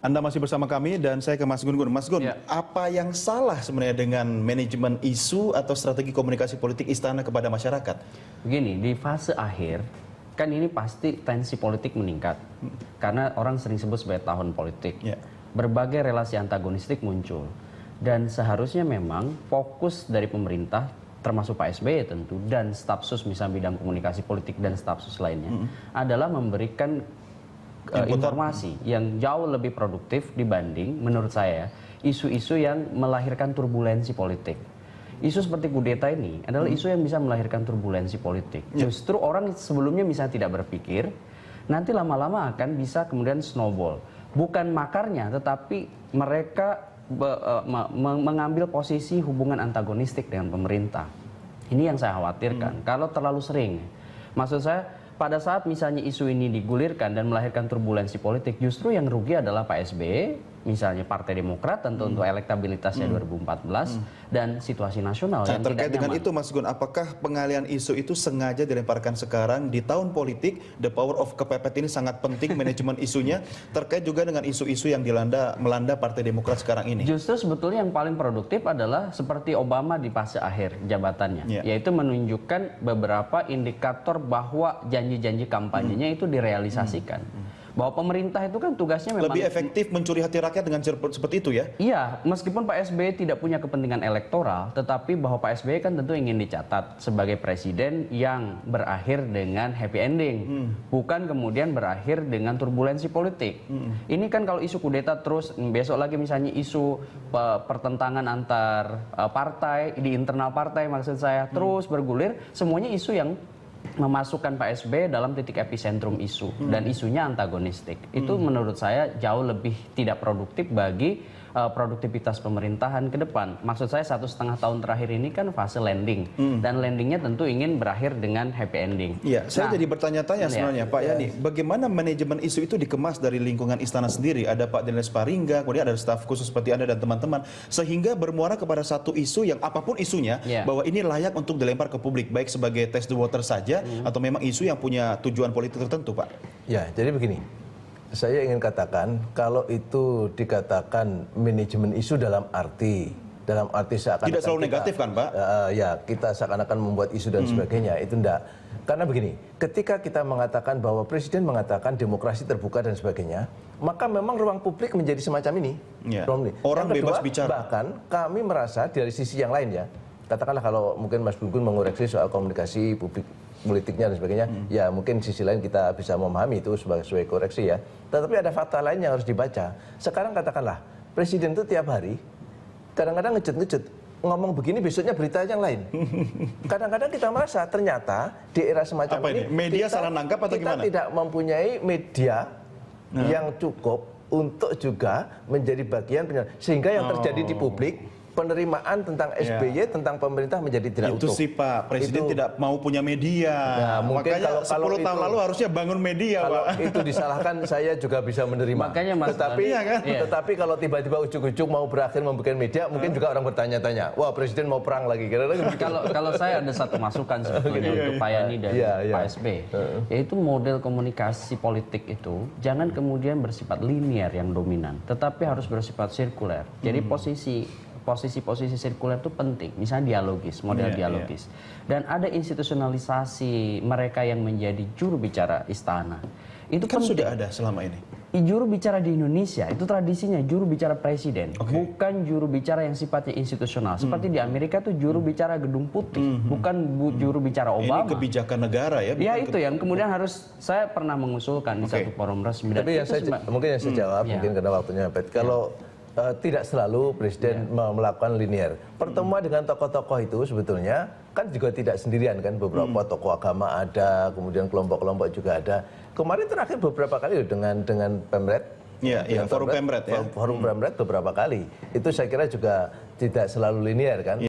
Anda masih bersama kami dan saya ke Mas Gun-Gun. Mas Gun, apa yang salah sebenarnya dengan manajemen isu atau strategi komunikasi politik istana kepada masyarakat? Begini, di fase akhir, kan ini pasti tensi politik meningkat. Karena orang sering sebut sebagai tahun politik. Berbagai relasi antagonistik muncul. Dan seharusnya memang fokus dari pemerintah, termasuk Pak SBY tentu, dan staf sus misalnya bidang komunikasi politik dan staf sus lainnya, adalah memberikan informasi yang jauh lebih produktif dibanding, menurut saya, isu-isu yang melahirkan turbulensi politik. Isu seperti kudeta ini adalah isu yang bisa melahirkan turbulensi politik. Justru orang sebelumnya misalnya tidak berpikir, nanti lama-lama akan bisa kemudian snowball. Bukan makarnya, tetapi mereka mengambil posisi hubungan antagonistik dengan pemerintah. Ini yang saya khawatirkan. Kalau terlalu sering, maksud saya, pada saat misalnya isu ini digulirkan dan melahirkan turbulensi politik, justru yang rugi adalah Pak SBY, misalnya Partai Demokrat tentu untuk elektabilitasnya 2014 dan situasi nasional yang terkait tidak dengan nyaman. itu, Mas Gun, apakah pengalian isu itu sengaja dilemparkan sekarang di tahun politik? The power of kepepet ini sangat penting, manajemen isunya terkait juga dengan isu-isu yang melanda Partai Demokrat sekarang ini. Justru sebetulnya yang paling produktif adalah seperti Obama di fase akhir jabatannya, yaitu menunjukkan beberapa indikator bahwa janji-janji kampanyenya itu direalisasikan. Bahwa pemerintah itu kan tugasnya memang lebih efektif mencuri hati rakyat dengan seperti itu ya? Iya, meskipun Pak SBY tidak punya kepentingan elektoral, tetapi bahwa Pak SBY kan tentu ingin dicatat sebagai presiden yang berakhir dengan happy ending, bukan kemudian berakhir dengan turbulensi politik. Ini kan kalau isu kudeta terus, besok lagi misalnya isu pertentangan antar partai, di internal partai maksud saya, terus bergulir, semuanya isu yang memasukkan Pak SBY dalam titik epicentrum isu dan isunya antagonistik. Itu menurut saya jauh lebih tidak produktif bagi produktivitas pemerintahan ke depan. Maksud saya 1,5 tahun terakhir ini kan fase landing dan landingnya tentu ingin berakhir dengan happy ending. Iya, saya jadi bertanya-tanya sebenarnya Pak Yani, bagaimana manajemen isu itu dikemas dari lingkungan istana sendiri? Ada Pak Daniel Sparingga, kemudian ada staf khusus seperti Anda dan teman-teman, sehingga bermuara kepada satu isu yang apapun isunya, bahwa ini layak untuk dilempar ke publik, baik sebagai test the water saja atau memang isu yang punya tujuan politik tertentu, Pak? Ya, jadi begini. Saya ingin katakan, kalau itu dikatakan manajemen isu dalam arti seakan-akan tidak selalu negatif kan, Pak? Ya, kita seakan-akan membuat isu dan sebagainya, itu enggak. Karena begini, ketika kita mengatakan bahwa presiden mengatakan demokrasi terbuka dan sebagainya, maka memang ruang publik menjadi semacam ini. Orang yang kedua, bebas bicara. Bahkan kami merasa dari sisi yang lain ya, katakanlah kalau mungkin Mas Gun-Gun mengoreksi soal komunikasi publik politiknya dan sebagainya, ya mungkin sisi lain kita bisa memahami itu sebagai koreksi ya. Tetapi ada fakta lain yang harus dibaca. Sekarang katakanlah, presiden itu tiap hari kadang-kadang ngejut-ngejut, ngomong begini besoknya berita yang lain. Kadang-kadang kita merasa ternyata di era semacam ini media salah nangkap atau gimana? Kita tidak mempunyai media yang cukup untuk juga menjadi bagian sehingga yang terjadi di publik, penerimaan tentang SBY, tentang pemerintah menjadi tidak utuh. Itu sih Pak, Presiden tidak mau punya media. Nah, mungkin makanya kalau 10 tahun lalu harusnya bangun media, kalau Pak. itu disalahkan saya juga bisa menerima. Makanya Mas, tetapi kalau tiba-tiba ujuk-ujuk mau berakhir membuat media, mungkin juga orang bertanya-tanya, wah Presiden mau perang lagi. Kalau saya ada satu masukan sebetulnya untuk Pak Yani dan Pak SBY, yaitu model komunikasi politik itu jangan kemudian bersifat linear yang dominan, tetapi harus bersifat sirkuler. Jadi posisi sirkuler itu penting, misalnya dialogis, model dialogis. Dan ada institusionalisasi mereka yang menjadi juru bicara istana. Itu kan penting. sudah ada selama ini. Juru bicara di Indonesia itu tradisinya juru bicara presiden, bukan juru bicara yang sifatnya institusional. Seperti di Amerika itu juru bicara gedung putih, bukan juru bicara Obama. Ini kebijakan negara ya? Ya itu yang kemudian harus, saya pernah mengusulkan di satu forum resmi. Tapi mungkin yang saya jawab, mungkin karena waktunya habis. Kalau tidak selalu presiden melakukan linear. Pertemuan dengan tokoh-tokoh itu sebetulnya kan juga tidak sendirian kan, beberapa tokoh agama ada, kemudian kelompok-kelompok juga ada. Kemarin terakhir beberapa kali dengan Pemret. Forum Pemret ya. Forum Pemret beberapa kali. Itu saya kira juga tidak selalu linear kan.